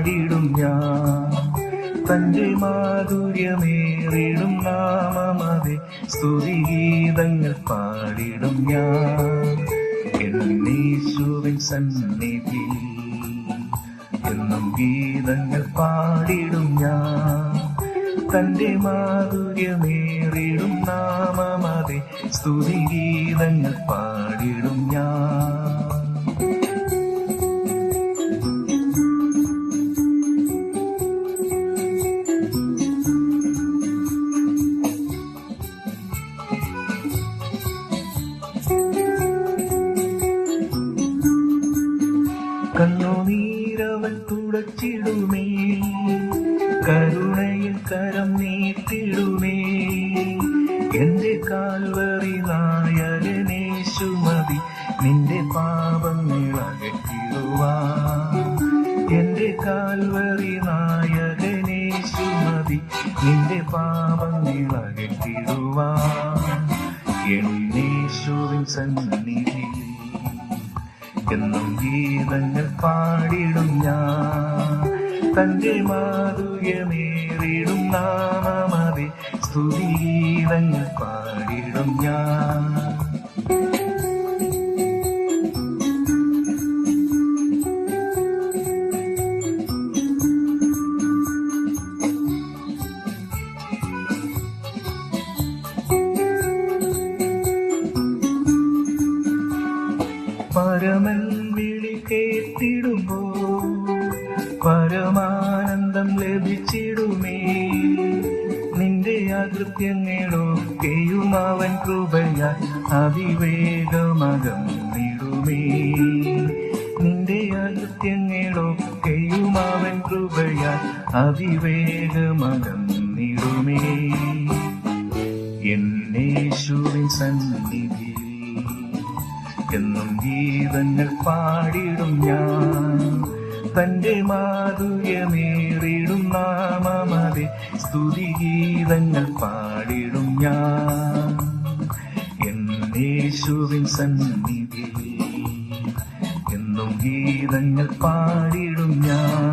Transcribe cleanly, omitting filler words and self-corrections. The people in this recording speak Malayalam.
പാടിടും ഞാൻ. തന്റെ മാധുര്യമേറിടും നാമമതെ സ്തുതിഗീതങ്ങൾ പാടിടും ഞാൻ. എന്നീശുവിൻ സന്നിധി എന്നും ഗീതങ്ങൾ പാടിടും ഞാൻ. തന്റെ മാധുര്യമേറിടും നാമമതെ സ്തുതിഗീതങ്ങൾ പാടിടും ഞാൻ. കണ്ണുനീരവൻ തുടച്ചിടുമേ, കരുണയിൽ കരം നീട്ടിടുമേ. എന്റെ കാൽവറി നായകനേശു മതി നിന്റെ പാപങ്ങൾ അകറ്റിടുവാൻ. എന്റെ കാൽവറി നായകനേശു മതി നിന്റെ പാപങ്ങൾ അകറ്റിടുവാൻ. എന്നേശുവിൻ സന്നിധി എന്നും ഗീതങ്ങൾ പാടിടും ഞാൻ. തന്റെ മാധുര്യമേറിടും നാമമതെ സ്തുതിഗീതങ്ങൾ പാടിടും ഞാൻ. പരമൻ വിളി കേട്ടിടുമ്പോ പരമാനന്ദം ലഭിച്ചിടുമേ. നിന്റെ അകൃത്യങ്ങളൊക്കെയും അവൻ കൃപയാൽ അതിവേഗമകന്നിടുമേ. നിന്റെ അകൃത്യങ്ങളൊക്കെയും അവൻ കൃപയാൽ അതിവേഗമകന്നിടുമേ. എന്നേശുവിൻ സന്നിധി എന്നും ഗീതങ്ങൾ പാടിടും ഞാൻ. തന്റെ മാധുര്യമേറിടും നാമമതെ സ്തുതിഗീതങ്ങൾ പാടിടും ഞാൻ. എന്നേശുവിൻ സന്നിധി എന്നും ഗീതങ്ങൾ പാടിടും ഞാൻ.